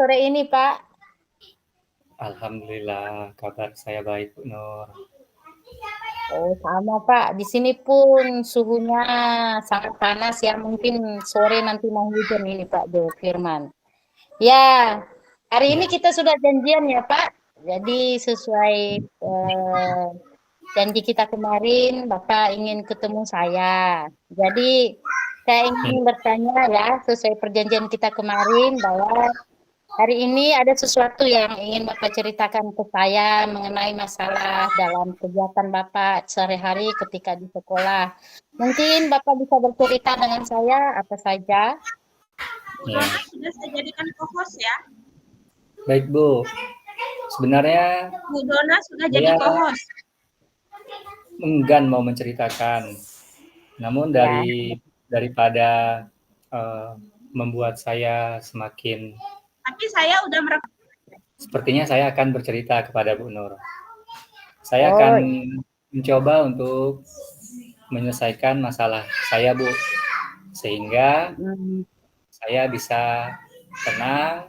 sore ini, Pak? Alhamdulillah, kabar saya baik, Bu Nur. Oh, sama, Pak. Di sini pun suhunya sangat panas ya. Mungkin sore nanti mau hujan ini, Pak De Firman. Ya, hari ini Ya, kita sudah janjian ya, Pak. Jadi sesuai janji kita kemarin, Bapak ingin ketemu saya. Jadi saya ingin ya. bertanya ya, sesuai perjanjian kita kemarin bahwa hari ini ada sesuatu yang ingin Bapak ceritakan ke saya mengenai masalah dalam kegiatan Bapak sehari-hari ketika di sekolah. Mungkin Bapak bisa bercerita dengan saya apa saja. Bu Ya. Dona sudah saya jadikan co-host ya. Baik, Bu. Sebenarnya Bu Dona sudah jadi saya co-host. enggan mau menceritakan, namun Ya, daripada eh, membuat saya semakin, Tapi saya udah merekam. sepertinya saya akan bercerita kepada Bu Nur. Saya akan oh, mencoba untuk menyelesaikan masalah saya, Bu, sehingga mm, saya bisa tenang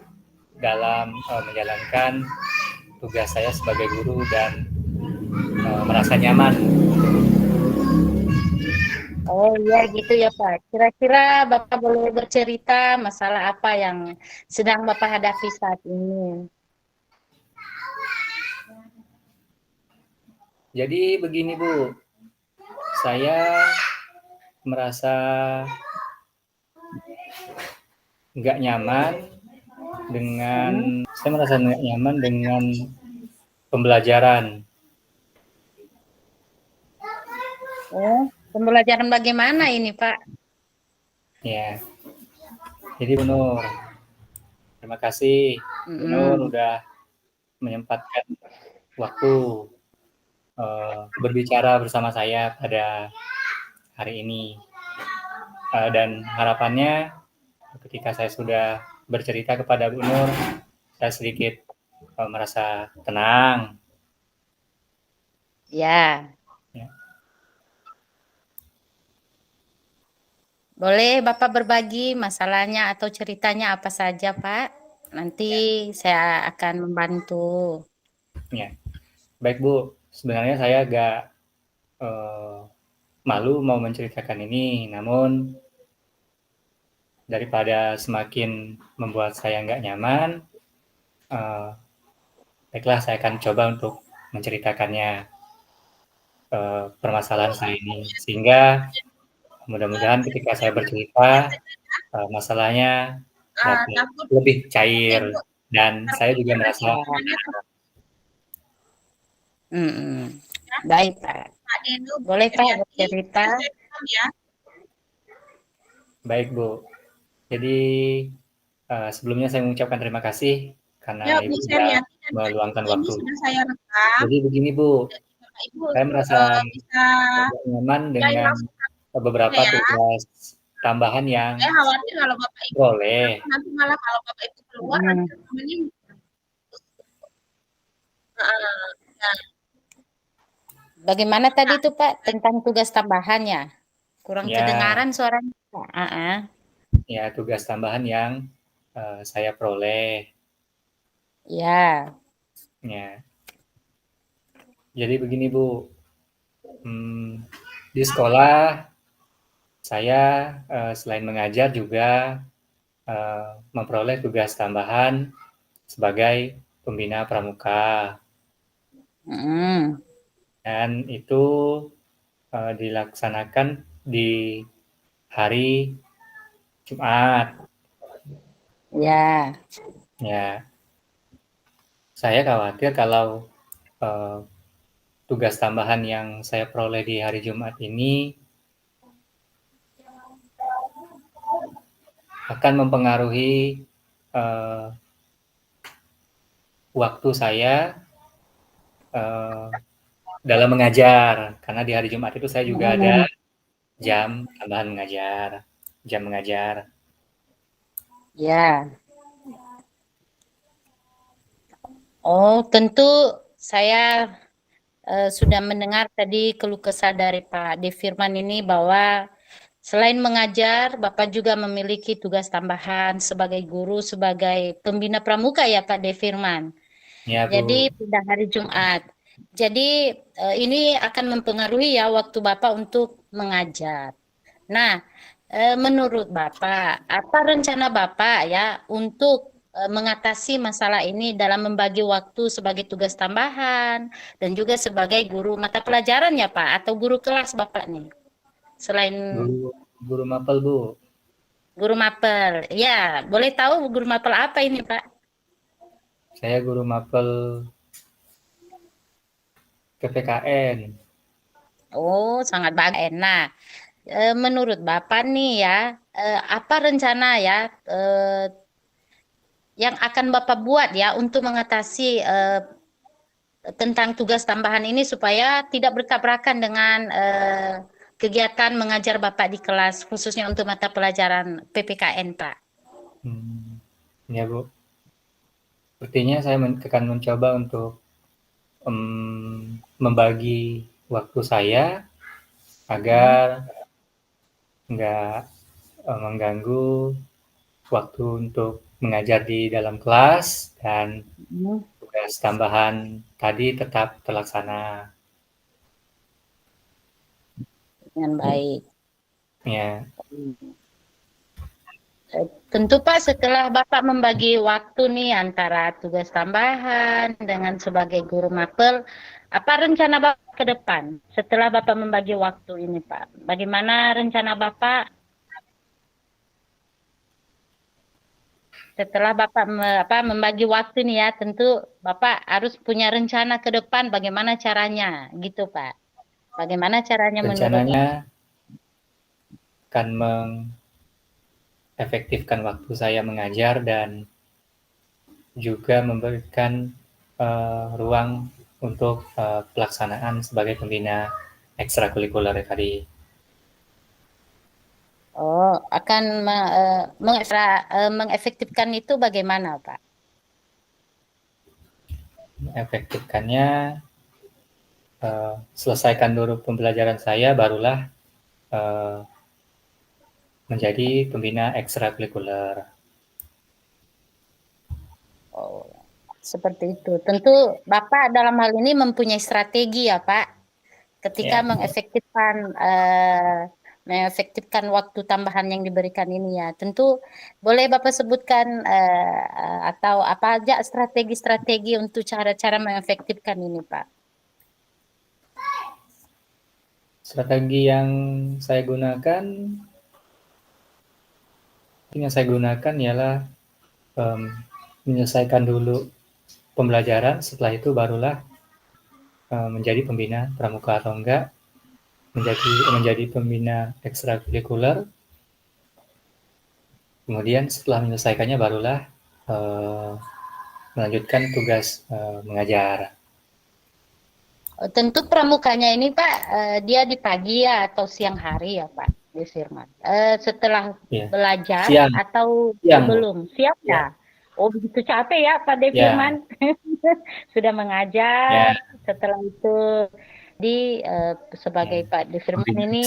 dalam menjalankan tugas saya sebagai guru dan merasa nyaman. oh ya gitu ya Pak. Kira-kira Bapak boleh bercerita masalah apa yang sedang Bapak hadapi saat ini? Jadi begini, Bu, saya merasa nggak nyaman dengan Mm, saya merasa nggak nyaman dengan pembelajaran. oh, pembelajaran bagaimana ini Pak? Ya, jadi Bu Nur, terima kasih Bu Nur Mm-mm. udah menyempatkan waktu berbicara bersama saya pada hari ini. Dan harapannya ketika saya sudah bercerita kepada Bu Nur, saya sedikit merasa tenang. Ya, Ya. boleh Bapak berbagi masalahnya atau ceritanya apa saja Pak? Nanti saya akan membantu. Ya. Baik Bu, sebenarnya saya agak eh, malu mau menceritakan ini, namun daripada semakin membuat saya nggak nyaman, eh, baiklah saya akan coba untuk menceritakannya permasalahan saya ini, sehingga mudah-mudahan ketika saya bercerita masalahnya dapat Takut lebih cair ibu dan saya juga takutnya nanti merasa makanannya Mm-mm. Baik Pak. Pak Denu, Bu Boleh Pak Heriati. bercerita? Sudah saya rekam ya. baik Bu. Jadi sebelumnya saya mengucapkan terima kasih karena Ya Bu Ibu sudah Heriati dan Pak meluangkan Denu ini waktu. sudah saya rekam. Jadi begini Bu, Jadi Bapak Ibu saya merasa bisa agak nyaman join dengan langsung beberapa ya. tugas tambahan yang Saya khawatir kalau Bapak Ibu boleh. nanti malah kalau Bapak Ibu keluar nanti Mm. temennya nah, Bagaimana tadi tuh Pak tentang tugas tambahannya? Kurang Ya, kedengaran suaranya. Ah. ya tugas tambahan yang saya peroleh. Ya. Ya, jadi begini Bu, hmm, di sekolah saya selain mengajar juga memperoleh tugas tambahan sebagai pembina pramuka Mm. dan itu dilaksanakan di hari Jumat. Ya. Ya, saya khawatir kalau eh, tugas tambahan yang saya peroleh di hari Jumat ini akan mempengaruhi eh, waktu saya eh, dalam mengajar, karena di hari Jumat itu saya juga ada Mm. jam tambahan mengajar, jam mengajar. Ya. Oh, tentu saya sudah mendengar tadi keluh kesah dari Pak De Firman ini bahwa Selain mengajar, Bapak juga memiliki tugas tambahan sebagai guru, sebagai pembina pramuka ya Pak De Firman. Ya, Bu. Jadi pada hari Jumat. Jadi ini akan mempengaruhi ya waktu Bapak untuk mengajar. Nah, menurut Bapak, apa rencana Bapak ya untuk mengatasi masalah ini dalam membagi waktu sebagai tugas tambahan dan juga sebagai guru mata pelajaran ya Pak atau guru kelas Bapak nih? Selain Guru mapel, Bu. guru mapel. Ya, boleh tahu guru mapel apa ini, Pak? Saya guru mapel PPKN. Oh, sangat bagus. Nah, menurut Bapak nih ya, apa rencana ya yang akan Bapak buat ya untuk mengatasi tentang tugas tambahan ini supaya tidak bertabrakan dengan kegiatan mengajar Bapak di kelas, khususnya untuk mata pelajaran PPKN, Pak? Ya, Bu. Sepertinya saya akan mencoba untuk membagi waktu saya agar nggak mengganggu waktu untuk mengajar di dalam kelas dan tugas tambahan tadi tetap terlaksana Dengan baik. ya. Tentu Pak, setelah Bapak membagi waktu nih antara tugas tambahan dengan sebagai guru mapel, apa rencana Bapak ke depan setelah Bapak membagi waktu ini Pak? Bagaimana rencana Bapak setelah Bapak membagi waktu nih ya, tentu Bapak harus punya rencana ke depan bagaimana caranya gitu Pak. Bagaimana caranya menurut Bapak? Rencananya akan mengefektifkan waktu saya mengajar dan juga memberikan ruang untuk pelaksanaan sebagai pembina ekstrakurikuler tadi. Oh, akan mengefektifkan itu bagaimana Pak? Efektifkannya selesaikan dulu pembelajaran saya, barulah menjadi pembina ekstrakurikuler. Oh, seperti itu. Tentu Bapak dalam hal ini mempunyai strategi ya Pak, ketika Ya. mengefektifkan waktu tambahan yang diberikan ini ya. Tentu boleh Bapak sebutkan atau apa aja strategi-strategi untuk cara-cara mengefektifkan ini Pak? Strategi yang saya gunakan ialah menyelesaikan dulu pembelajaran, setelah itu barulah menjadi pembina pramuka atau enggak, menjadi pembina ekstrakurikuler. Kemudian setelah menyelesaikannya barulah melanjutkan tugas mengajar. Tentu pramukanya ini Pak, dia di pagi ya atau siang hari ya Pak, di Firman. Setelah belajar siang. atau siang, belum? Siap ya? Oh begitu capek ya Pak De Firman. Sudah mengajar, setelah itu sebagai Pak De Firman ini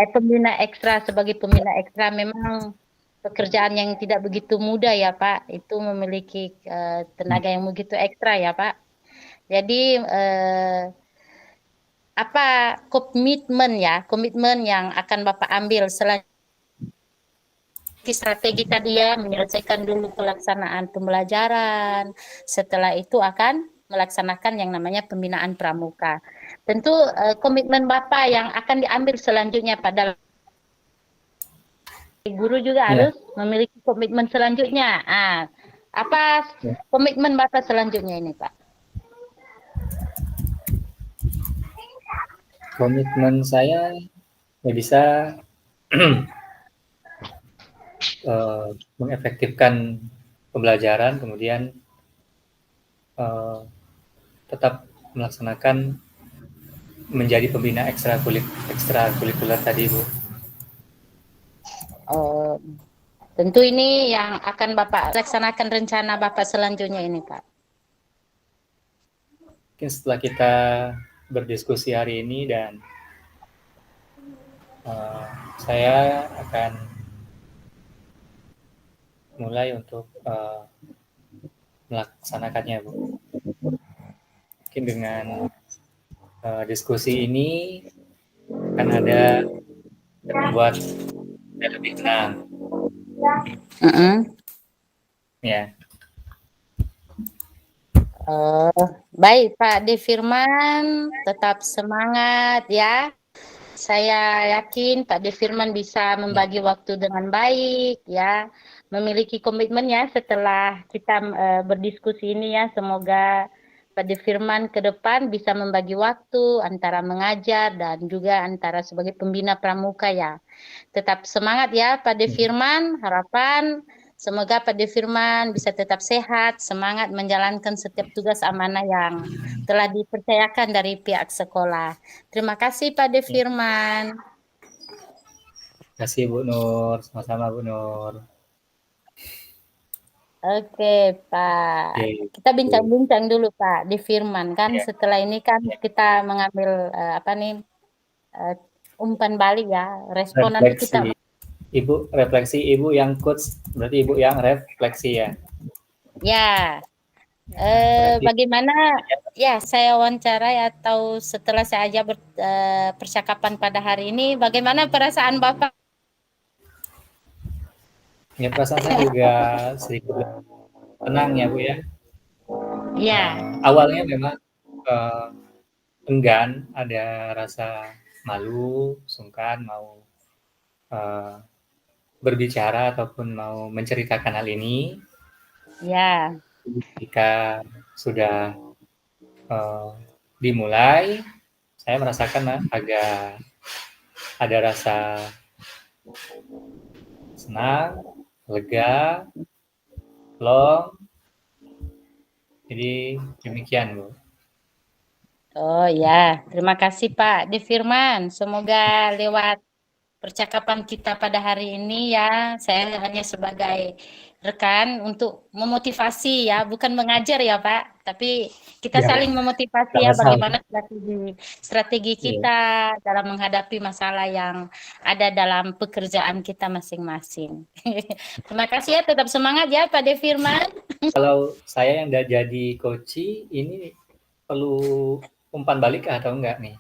pembina ekstra, sebagai pembina ekstra memang pekerjaan yang tidak begitu mudah ya Pak. Itu memiliki tenaga yang begitu ekstra ya Pak. Jadi apa komitmen yang akan Bapak ambil selanjutnya? Strategi tadi ya, menyelesaikan dulu pelaksanaan pembelajaran, setelah itu akan melaksanakan yang namanya pembinaan pramuka. Tentu komitmen Bapak yang akan diambil selanjutnya pada guru juga harus memiliki komitmen selanjutnya. Apa komitmen Bapak selanjutnya ini Pak? Komitmen saya bisa mengefektifkan pembelajaran, kemudian tetap melaksanakan menjadi pembina ekstrakurikuler tadi, Bu. Tentu ini yang akan Bapak laksanakan rencana Bapak selanjutnya ini, Pak. Mungkin setelah kita berdiskusi hari ini dan Eh, saya akan mulai untuk melaksanakannya, Bu. Mungkin dengan diskusi ini akan ada yang membuat saya lebih tenang. Ya, Baik Pak De Firman, tetap semangat ya. Saya yakin Pak De Firman bisa membagi waktu dengan baik ya, memiliki komitmen ya setelah kita berdiskusi ini ya. Semoga Pak De Firman ke depan bisa membagi waktu antara mengajar dan juga antara sebagai pembina pramuka ya. Tetap semangat ya Pak De Firman, harapan semoga Pak De Firman bisa tetap sehat, semangat menjalankan setiap tugas amanah yang telah dipercayakan dari pihak sekolah. Terima kasih Pak De Firman. terima kasih Bu Nur, sama-sama Bu Nur. Oke Pak, Oke, kita bincang-bincang dulu Pak De Firman kan. ya, Setelah ini kan ya. kita mengambil eh, umpan balik ya, respon nanti kita. Refleksi. Ibu refleksi, Ibu yang coach, berarti Ibu yang refleksi ya. Ya, Berarti bagaimana ya saya wawancarai atau setelah saya aja percakapan pada hari ini, bagaimana perasaan Bapak? ya perasaan saya juga sedikit tenang ya Bu ya. Ya, Awalnya memang uh, enggan, ada rasa malu, sungkan mau uh, berbicara ataupun mau menceritakan hal ini. ya, Jika sudah uh, dimulai, saya merasakan agak ada rasa senang, lega, long. Jadi demikian Bu. oh ya, terima kasih Pak De Firman. Semoga lewat percakapan kita pada hari ini ya, saya hanya sebagai rekan untuk memotivasi ya, bukan mengajar ya Pak, tapi kita Ya, saling memotivasi ya sama-sama. bagaimana strategi Ya. kita dalam menghadapi masalah yang ada dalam pekerjaan kita masing-masing. Terima kasih ya, tetap semangat ya Pak De Firman. Kalau saya yang udah jadi coach, ini perlu umpan balik atau enggak nih?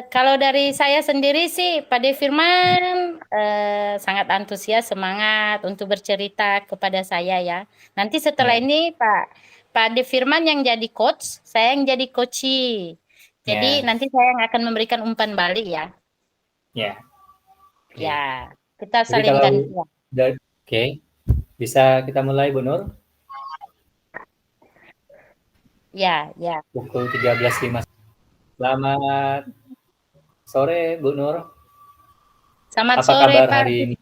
Kalau dari saya sendiri sih, Pak De Firman sangat antusias, semangat untuk bercerita kepada saya ya. Nanti setelah Ya, ini Pak De Firman yang jadi coach, saya yang jadi coachee. Jadi ya, nanti saya yang akan memberikan umpan balik ya. ya. Oke. Ya, kita Jadi saling kalau ganti. oke, bisa kita mulai Bu Nur Ya, ya. pukul 13.05. Selamat sore Bu Nur. Selamat Apa sore kabar Pak. hari ini?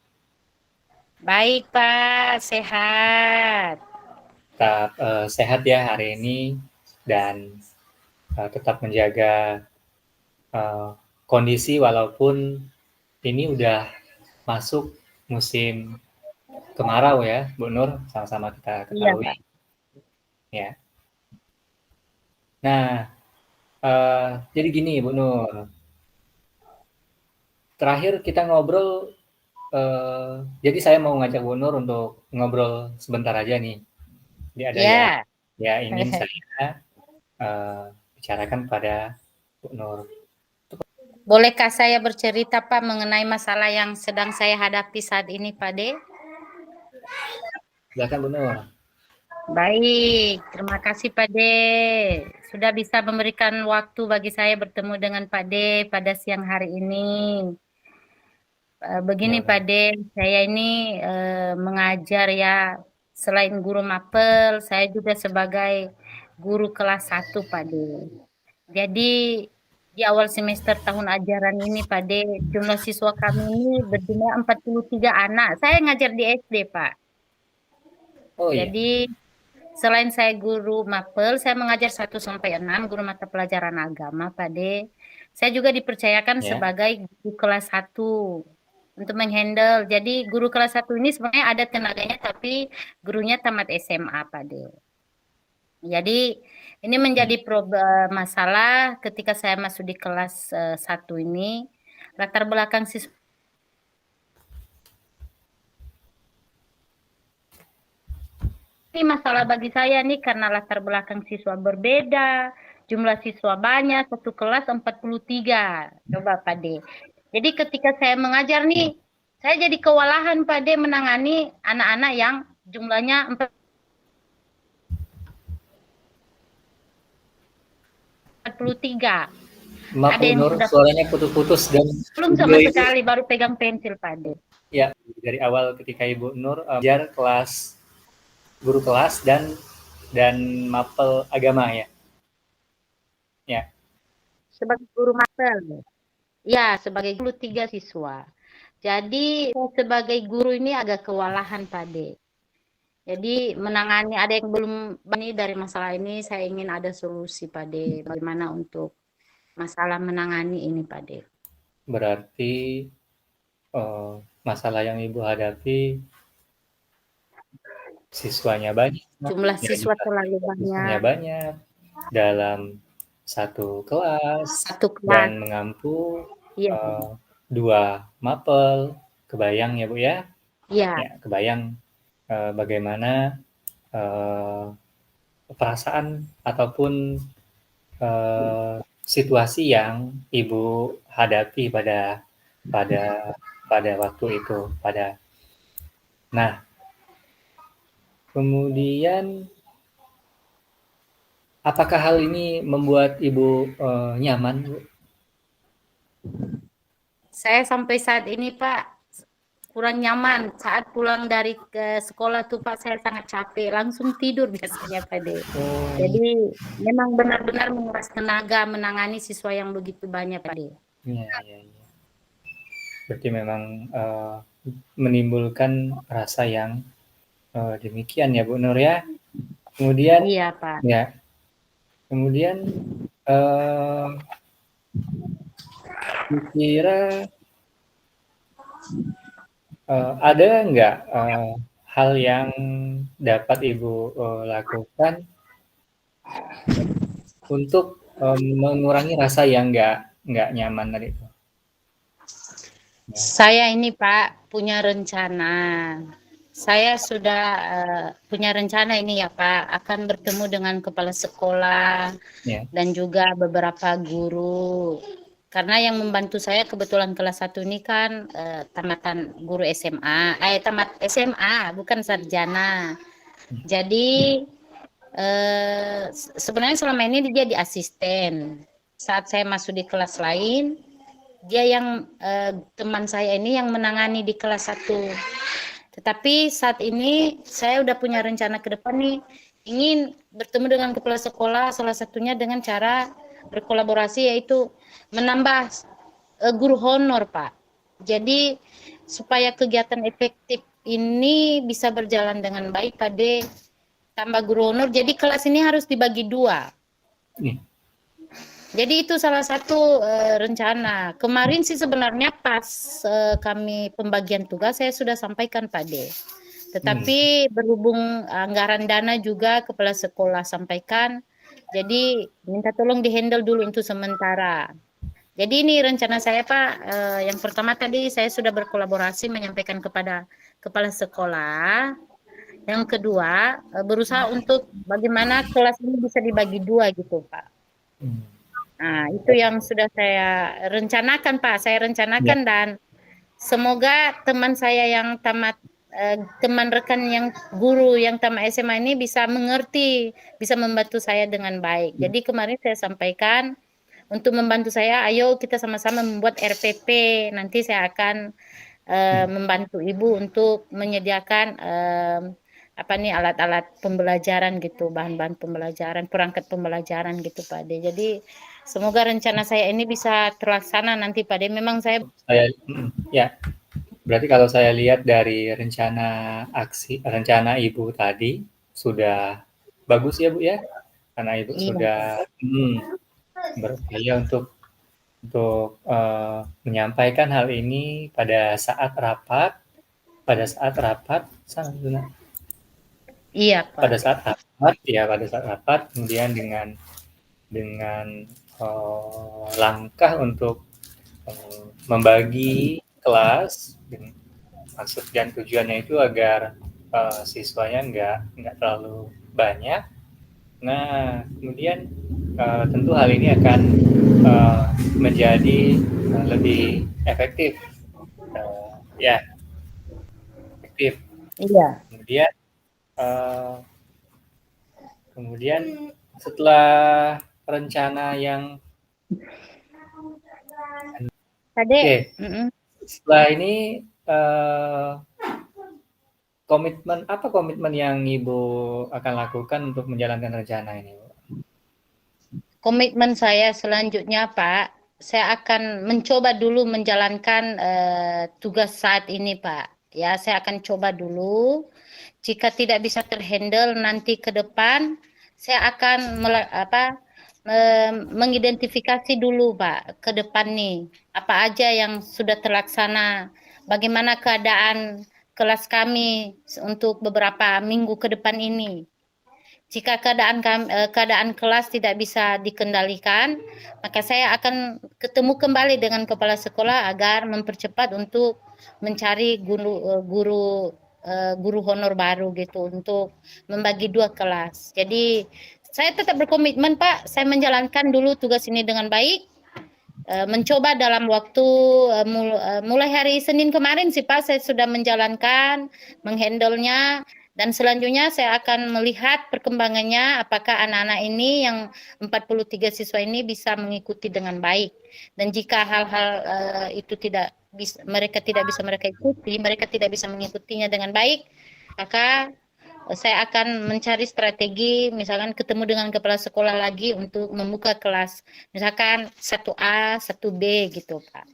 Baik Pak, sehat. Tetap sehat ya hari ini dan tetap menjaga kondisi walaupun ini udah masuk musim kemarau ya, Bu Nur, sama-sama kita Iya ketahui. Pak. Ya. Nah, jadi gini Bu Nur, terakhir kita ngobrol, jadi saya mau ngajak Bu Nur untuk ngobrol sebentar aja nih. Jadi ada yang Ya. ya ingin saya bicarakan pada Bu Nur. Bolehkah saya bercerita Pak mengenai masalah yang sedang saya hadapi saat ini Pak De? Silakan Bu Nur. Baik, terima kasih Pak De. Sudah bisa memberikan waktu bagi saya bertemu dengan Pak De pada siang hari ini. Begini Ya, Pak Bu. De, saya ini mengajar ya. Selain guru mapel, saya juga sebagai guru kelas 1 Pak De. Jadi di awal semester tahun ajaran ini Pak De, jumlah siswa kami ini berjumlah 43 anak. Saya ngajar di SD Pak. Oh iya, Jadi selain saya guru mapel, saya mengajar 1 sampai 6 guru mata pelajaran agama Pak De. Saya juga dipercayakan ya, sebagai guru kelas 1 untuk menghandle. Jadi guru kelas 1 ini sebenarnya ada tenaganya tapi gurunya tamat SMA Pak De. Jadi ini menjadi masalah ketika saya masuk di kelas 1 ini. latar belakang siswa. Ini masalah bagi saya nih karena latar belakang siswa berbeda, jumlah siswa banyak, satu kelas 43. Coba Pak D. Jadi ketika saya mengajar nih, saya jadi kewalahan Pak D menangani anak-anak yang jumlahnya 43. Maaf Ada yang Nur, sudah suaranya putus-putus dan belum sama sekali, baru pegang pensil Pak D. Ya, dari awal ketika Ibu Nur belajar kelas guru kelas dan mapel agama ya. Ya. Sebagai guru mapel. Ya, sebagai guru 3 siswa. Jadi sebagai guru ini agak kewalahan Pak D. Jadi menangani ada yang belum ini dari masalah ini saya ingin ada solusi Pak D. Bagaimana untuk masalah menangani ini Pak D. Berarti masalah yang Ibu hadapi siswanya banyak. Jumlah siswa terlalu Siswanya banyak. banyak dalam satu kelas dan mengampu Iya. 2 mapel. Kebayang ya Bu ya? Iya. Ya, kebayang bagaimana perasaan ataupun situasi yang Ibu hadapi pada waktu itu. Nah, kemudian apakah hal ini membuat Ibu nyaman, Bu? Saya sampai saat ini Pak kurang nyaman. Saat pulang dari ke sekolah tuh Pak saya sangat capek, langsung tidur biasanya Pak D. Jadi memang benar-benar menguras tenaga menangani siswa yang begitu banyak Pak D. Iya. Berarti memang menimbulkan rasa yang demikian ya Bu Nur ya. Kemudian iya Pak. Ya. Kemudian kira ada nggak hal yang dapat Ibu lakukan untuk mengurangi rasa yang nggak nyaman tadi itu? Saya ini Pak punya rencana. Saya sudah punya rencana ini ya Pak, akan bertemu dengan kepala sekolah dan juga beberapa guru. Karena yang membantu saya kebetulan kelas 1 ini kan tamatan guru SMA, tamat SMA bukan sarjana. Jadi sebenarnya selama ini dia di asisten. Saat saya masuk di kelas lain, dia yang teman saya ini yang menangani di kelas 1. Tetapi saat ini saya udah punya rencana ke depan nih, ingin bertemu dengan kepala sekolah, salah satunya dengan cara berkolaborasi yaitu menambah guru honor Pak. Jadi supaya kegiatan efektif ini bisa berjalan dengan baik Pak D, tambah guru honor, jadi kelas ini harus dibagi 2. Jadi itu salah satu rencana. Kemarin sih sebenarnya pas kami pembagian tugas saya sudah sampaikan Pak D. Tetapi berhubung anggaran dana juga kepala sekolah sampaikan, jadi minta tolong dihandle dulu untuk sementara. Jadi ini rencana saya Pak, yang pertama tadi saya sudah berkolaborasi menyampaikan kepada kepala sekolah. Yang kedua, berusaha untuk bagaimana kelas ini bisa dibagi 2 gitu Pak. Nah, itu yang sudah saya rencanakan Pak. Saya rencanakan dan semoga teman saya yang tamat teman rekan yang guru yang tamat SMA ini bisa mengerti, bisa membantu saya dengan baik. Jadi kemarin saya sampaikan untuk membantu saya, ayo kita sama-sama membuat RPP. Nanti saya akan membantu Ibu untuk menyediakan alat-alat pembelajaran gitu, bahan-bahan pembelajaran, perangkat pembelajaran gitu Pak De. Jadi semoga rencana saya ini bisa terlaksana nanti Pak De. Memang saya ya. Berarti kalau saya lihat dari rencana Ibu tadi sudah bagus ya Bu ya, karena Ibu sudah berupaya untuk menyampaikan hal ini pada saat rapat. Iya Pak. Pada saat rapat, kemudian dengan langkah untuk membagi kelas. Maksud dan tujuannya itu agar siswanya nggak terlalu banyak. Nah, kemudian tentu hal ini akan menjadi lebih efektif. Ya, efektif. Iya. Kemudian setelah rencana yang Pade. Setelah ini komitmen yang Ibu akan lakukan untuk menjalankan rencana ini, Bu? Komitmen saya selanjutnya, Pak, saya akan mencoba dulu menjalankan tugas saat ini, Pak. Ya, saya akan coba dulu. Jika tidak bisa terhandle nanti ke depan, saya akan mengidentifikasi dulu, Pak, ke depan nih. Apa aja yang sudah terlaksana, bagaimana keadaan kelas kami untuk beberapa minggu ke depan ini. Jika keadaan kelas tidak bisa dikendalikan, maka saya akan ketemu kembali dengan kepala sekolah agar mempercepat untuk mencari guru honor baru gitu untuk membagi 2 kelas. Jadi saya tetap berkomitmen, Pak, saya menjalankan dulu tugas ini dengan baik. Mencoba dalam waktu mulai hari Senin kemarin sih, Pak, saya sudah menjalankan, menghandle-nya. Dan selanjutnya saya akan melihat perkembangannya apakah anak-anak ini yang 43 siswa ini bisa mengikuti dengan baik. Dan jika hal-hal itu mereka tidak bisa mengikutinya dengan baik, maka saya akan mencari strategi, misalkan ketemu dengan kepala sekolah lagi untuk membuka kelas, misalkan 1A, 1B gitu, Pak.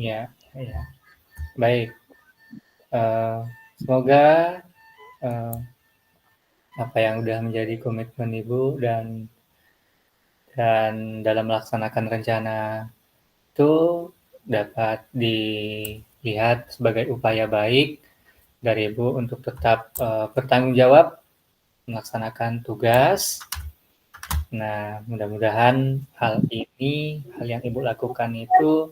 Ya. Baik. Semoga apa yang sudah menjadi komitmen Ibu dan dalam melaksanakan rencana itu dapat dilihat sebagai upaya baik dari Ibu untuk tetap bertanggung jawab melaksanakan tugas. Nah, mudah-mudahan hal yang Ibu lakukan itu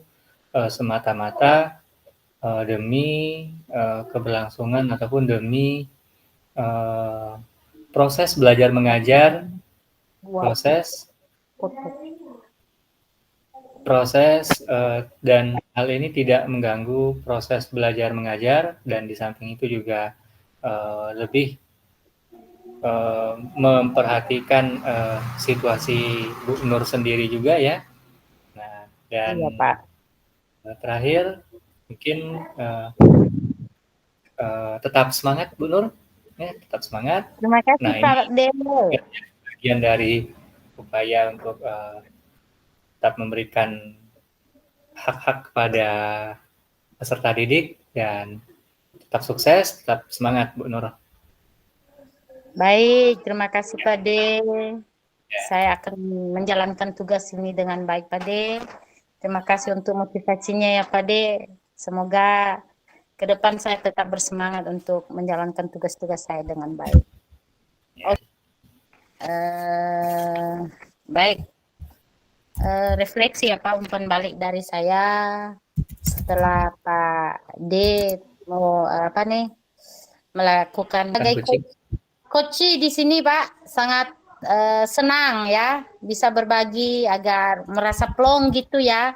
semata-mata demi keberlangsungan ataupun demi proses belajar mengajar, dan hal ini tidak mengganggu proses belajar mengajar, dan di samping itu juga lebih memperhatikan situasi Bu Nur sendiri juga ya. Nah, dan iya, Pak. Terakhir mungkin tetap semangat Bu Nur, ya, tetap semangat. Terima kasih, Pak Demo. Bagian dari upaya untuk tetap memberikan hak-hak kepada peserta didik, dan tetap sukses, tetap semangat Bu Nur. Baik, terima kasih Pak De. Saya akan menjalankan tugas ini dengan baik, Pak De. Terima kasih untuk motivasinya ya, Pak De. Semoga ke depan saya tetap bersemangat untuk menjalankan tugas-tugas saya dengan baik. Baik. Refleksi ya Pak, umpan balik dari saya setelah Pak D mau melakukan sebagai coach di sini, Pak, sangat senang ya bisa berbagi agar merasa plong gitu ya.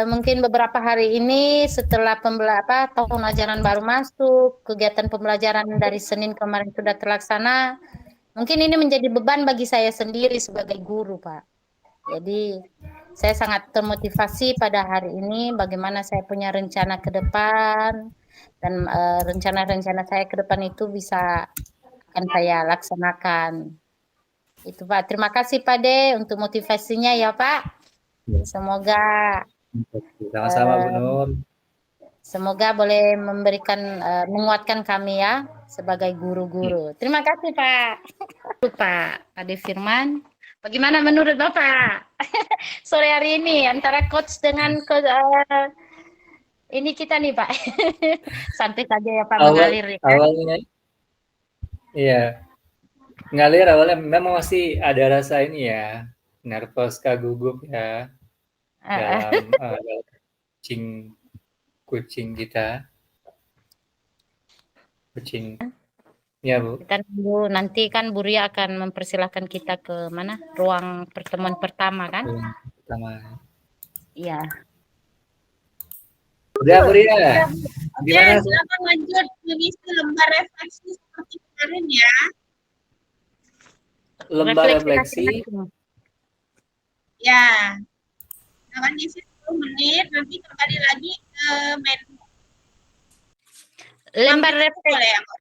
Mungkin beberapa hari ini setelah tahun ajaran baru masuk, kegiatan pembelajaran dari Senin kemarin sudah terlaksana. Mungkin ini menjadi beban bagi saya sendiri sebagai guru, Pak. Jadi saya sangat termotivasi pada hari ini bagaimana saya punya rencana ke depan, dan rencana-rencana saya ke depan itu bisa akan saya laksanakan. Itu Pak. Terima kasih Pak De untuk motivasinya ya Pak. Semoga sama-sama Bu Nur. Semoga boleh menguatkan kami ya sebagai guru-guru. Terima kasih Pak. Pak Ade Firman. Bagaimana menurut Bapak sore hari ini antara coach dengan ini kita nih Pak? Santai saja ya Pak, mengalir ya. Awalnya iya, ngalir awalnya memang masih ada rasa ini ya, nervous, gugup ya. dalam kucing kita. Kucing. Ya, Bu. Kita nunggu, nanti kan Bu Ria akan mempersilahkan kita ke mana? Ruang pertemuan pertama kan? Pertama. Iya. Udah, Bu Ria. Oke, Gimana? silakan lanjut mengisi lembar refleksi seperti kemarin ya. Lembar refleksi. Ya. Silakan isi 10 menit, nanti kembali lagi ke main. Lembar Boleh refleksi. ya, Kak?